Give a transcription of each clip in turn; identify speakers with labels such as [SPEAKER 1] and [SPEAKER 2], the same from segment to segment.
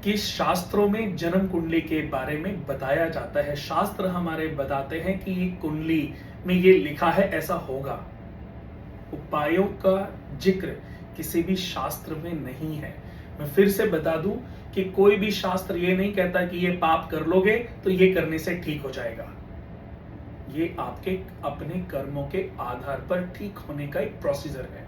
[SPEAKER 1] कि शास्त्रों में जन्म कुंडली के बारे में बताया जाता है। शास्त्र हमारे बताते हैं कि ये कुंडली में ये लिखा है, ऐसा होगा। उपायों का जिक्र किसी भी शास्त्र में नहीं है। मैं फिर से बता दूं कि कोई भी शास्त्र ये नहीं कहता कि ये पाप कर लोगे तो ये करने से ठीक हो जाएगा। ये आपके अपने कर्मों के आधार पर ठीक होने का एक प्रोसीजर है।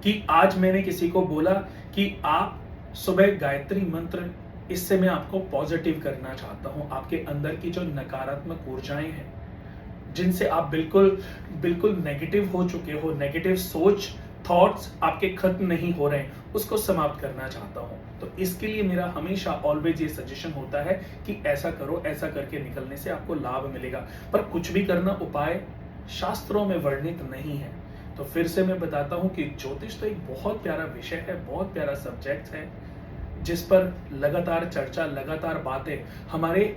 [SPEAKER 1] कि आज मैंने किसी को बोला कि आप सुबह गायत्री मंत्र, इससे मैं आपको पॉजिटिव करना चाहता हूं। आपके अंदर की जो नकारात्मक ऊर्जाएं हैं, जिनसे आप बिल्कुल बिल्कुल नेगेटिव हो चुके हो, नेगेटिव सोच, थॉट्स आपके खत्म नहीं हो रहे हैं, उसको समाप्त करना चाहता हूं। तो इसके लिए मेरा हमेशा ऑलवेज ये सजेशन होता है कि ऐसा करो, ऐसा करके निकलने से आपको लाभ मिलेगा। पर कुछ भी करना उपाय शास्त्रों में वर्णित नहीं है। तो फिर से मैं बताता हूं कि ज्योतिष तो एक बहुत प्यारा विषय है, बहुत प्यारा सब्जेक्ट है, जिस पर लगातार चर्चा, लगातार बातें हमारे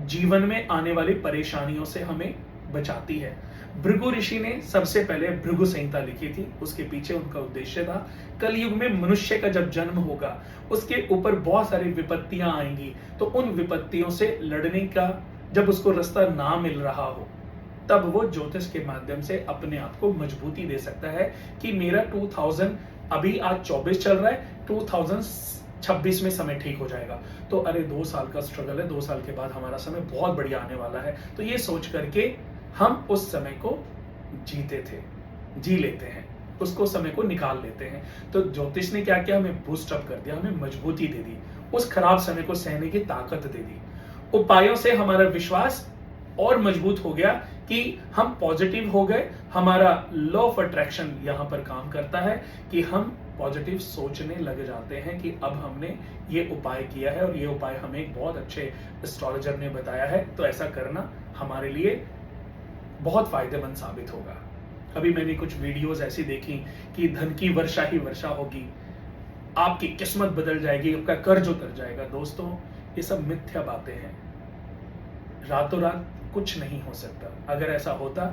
[SPEAKER 1] जीवन में आने वाली परेशानियों से हमें बचाती है। भृगु ऋषि ने सबसे पहले भृगु संहिता लिखी थी। उसके पीछे उनका उद्देश्य था, कलयुग में मनुष्य का जब जन्म होगा, उसके ऊपर बहुत सारी विपत्तियां आएंगी, तो उन विपत्तियों से लड़ने का जब उसको रास्ता ना मिल रहा हो, तब वो ज्योतिष के माध्यम से अपने आप को मजबूती दे सकता है कि मेरा 2000, अभी आज 24 चल रहा है, 2026 में समय ठीक हो जाएगा। तो अरे 2 साल का स्ट्रगल है, 2 साल के बाद हमारा समय बहुत बढ़िया आने वाला है। तो ये सोच करके हम उस समय को जी लेते हैं, उसको समय को निकाल लेते हैं। तो ज्योतिष ने क्या किया, हमें बूस्ट अप कर दिया, हमें मजबूती दे दी, उस खराब समय को सहने की ताकत दे दी। उपायों से हमारा विश्वास और मजबूत हो गया कि हम पॉजिटिव हो गए। हमारा लॉ ऑफ अट्रैक्शन यहां पर काम करता है कि हम पॉजिटिव सोचने लग जाते हैं कि अब हमने ये उपाय किया है और ये उपाय हमें एक बहुत अच्छे एस्ट्रोलॉजर ने बताया है, तो ऐसा करना हमारे लिए बहुत फायदेमंद साबित होगा। अभी मैंने कुछ वीडियोस ऐसी देखी कि धन की वर्षा ही वर्षा होगी, आपकी किस्मत बदल जाएगी, आपका कर्ज उतर जाएगा। दोस्तों, ये सब मिथ्या बातें हैं। रातों रात कुछ नहीं हो सकता। अगर ऐसा होता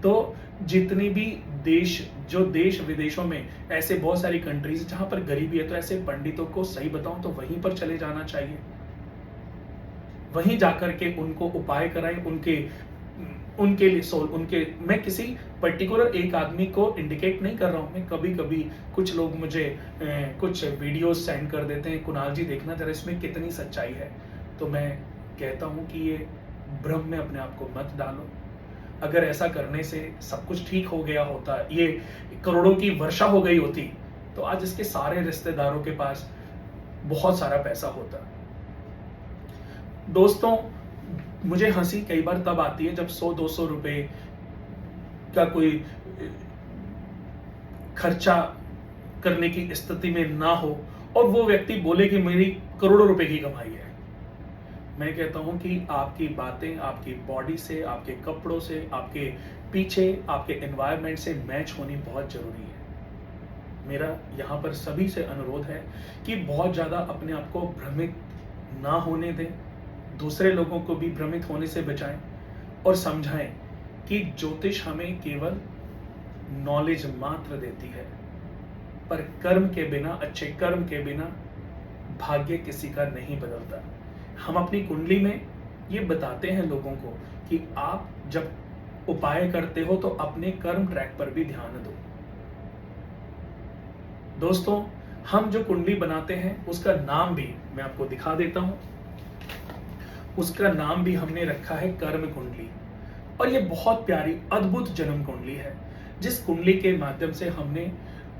[SPEAKER 1] तो जितनी भी देश विदेशों में ऐसे बहुत सारी कंट्रीज जहां पर गरीबी है, तो ऐसे पंडितों को सही बताऊं तो वहीं पर चले जाना चाहिए, वहीं जाकर के उनको उपाय कराएं, उनके लिए मैं किसी पर्टिकुलर एक आदमी को इंडिकेट नहीं कर रहा हूं। मैं कभी कभी कुछ लोग मुझे कुछ वीडियोस सेंड कर देते हैं, कुणाल जी देखना जरा इसमें कितनी सच्चाई है। तो मैं कहता हूं कि ये भ्रम में अपने आप को मत डालो। अगर ऐसा करने से सब कुछ ठीक हो गया होता, ये करोड़ों की वर्षा हो गई होती, तो आज इसके सारे रिश्तेदारों के पास बहुत सारा पैसा होता। दोस्तों, मुझे हंसी कई बार तब आती है जब 100-200 रुपए का कोई खर्चा करने की स्थिति में ना हो और वो व्यक्ति बोले कि मेरी करोड़ों रुपए की कमाई है। मैं कहता हूं कि आपकी बातें आपकी बॉडी से, आपके कपड़ों से, आपके पीछे, आपके एनवायरनमेंट से मैच होनी बहुत जरूरी है। मेरा यहां पर सभी से अनुरोध है कि बहुत ज्यादा अपने आप को भ्रमित ना होने दें, दूसरे लोगों को भी भ्रमित होने से बचाएं और समझाएं कि ज्योतिष हमें केवल नॉलेज मात्र देती है, पर कर्म के बिना, अच्छे कर्म के बिना भाग्य किसी का नहीं बदलता। हम अपनी कुंडली में ये बताते हैं लोगों को कि आप जब उपाय करते हो तो अपने कर्म ट्रैक पर भी ध्यान दो। दोस्तों, हम जो कुंडली बनाते हैं उसका नाम भी मैं आपको दिखा देता हूं। उसका नाम भी हमने रखा है कर्म कुंडली, और ये बहुत प्यारी अद्भुत जन्म कुंडली है, जिस कुंडली के माध्यम से हमने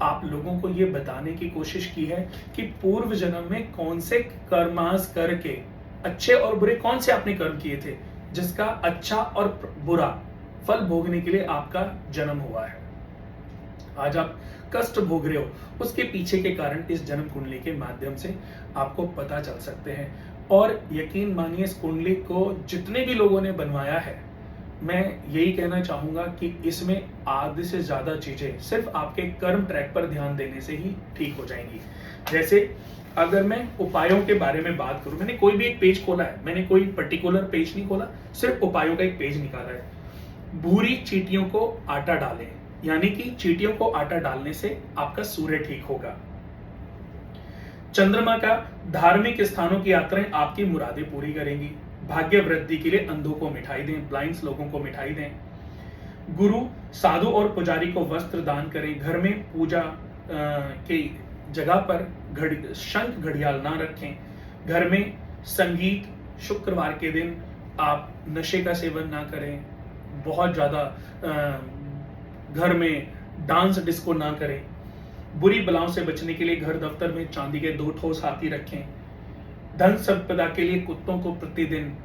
[SPEAKER 1] आप लोगों को ये बताने की कोशिश की है कि पूर्व जन्म में कौन से कर्मास करके, अच्छे और बुरे कौन से आपने कर्म किए थे, जिसका अच्छा और बुरा फल भोगने के लिए आपका जन्म हुआ है। आज आप कष्ट भोग रहे हो, उसके पीछे के कारण इस जन्म कुंडली के माध्यम से आपको पता चल सकते हैं। और यकीन मानिए, इस कुंडली को जितने भी लोगों ने बनवाया है, मैं यही कहना चाहूंगा कि इसमें आधे से ज्यादा चीजें सिर्फ आपके कर्म ट्रैक पर ध्यान देने से ही ठीक हो जाएंगी। जैसे अगर मैं उपायों के बारे में बात करूं, मैंने कोई भी एक पेज खोला है, मैंने कोई पर्टिकुलर पेज नहीं खोला, सिर्फ उपायों का एक पेज निकाला है। भूरी चींटियों को आटा डालें, यानी कि चींटियों को आटा डालने से आपका सूर्य ठीक होगा। चंद्रमा का धार्मिक स्थानों की यात्राएं आपकी मुरादें पूरी करेंगी। भाग्य वृद्धि के लिए अंधों को मिठाई दें, ब्लाइंड्स लोगों को मिठाई दें। गुरु, साधु और पुजारी को वस्त्र दान करें। घर में पूजा की जगह पर शंख घड़ियाल ना रखें। घर में संगीत, शुक्रवार के दिन आप नशे का सेवन ना करें। बहुत ज्यादा घर में डांस डिस्को ना करें। बुरी बलाओं से बचने के लिए घर दफ्तर में चांदी के 2 ठोस हाथी रखें। धन संपदा के लिए कुत्तों को प्रतिदिन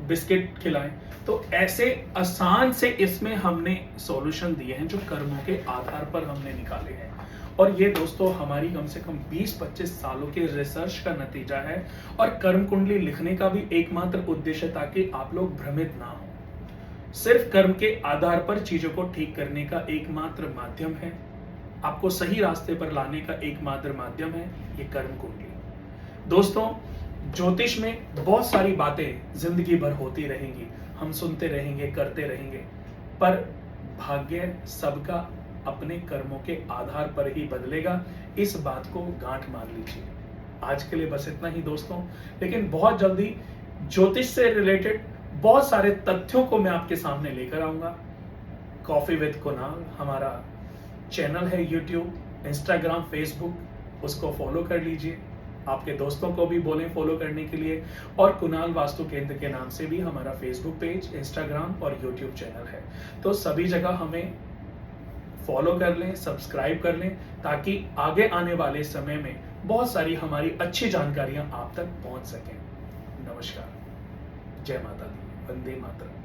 [SPEAKER 1] बिस्किट खिलाएं। तो ऐसे आसान से इसमें हमने सॉल्यूशन दिए हैं जो कर्मों के आधार पर हमने निकाले हैं। और ये दोस्तों हमारी कम से कम 20-25 सालों के रिसर्च का नतीजा है। और कर्म कुंडली लिखने का भी एकमात्र उद्देश्य ताकि आप लोग भ्रमित ना हो। सिर्फ कर्म के आधार पर चीजों को ठीक करने का एकमात्र माध्यम है, आपको सही रास्ते पर लाने का एकमात्र माध्यम है ये कर्म कुंडली। दोस्तों, ज्योतिष में बहुत सारी बातें जिंदगी भर होती रहेंगी, हम सुनते रहेंगे, करते रहेंगे, पर भाग्य सबका अपने कर्मों के आधार पर ही बदलेगा। इस बात को गांठ मार लीजिए। आज के लिए बस इतना ही दोस्तों, लेकिन बहुत जल्दी ज्योतिष से रिलेटेड बहुत सारे तथ्यों को मैं आपके सामने लेकर आऊंगा। कॉफी विद कुणाल हमारा चैनल है, यूट्यूब, इंस्टाग्राम, फेसबुक, उसको फॉलो कर लीजिए। आपके दोस्तों को भी बोलें फॉलो करने के लिए। और कुणाल वास्तु केंद्र के नाम से भी हमारा फेसबुक पेज, इंस्टाग्राम और यूट्यूब चैनल है। तो सभी जगह हमें फॉलो कर लें, सब्सक्राइब कर लें, ताकि आगे आने वाले समय में बहुत सारी हमारी अच्छी जानकारियां आप तक पहुंच सकें। नमस्कार, जय माता दी, वंदे मातरम।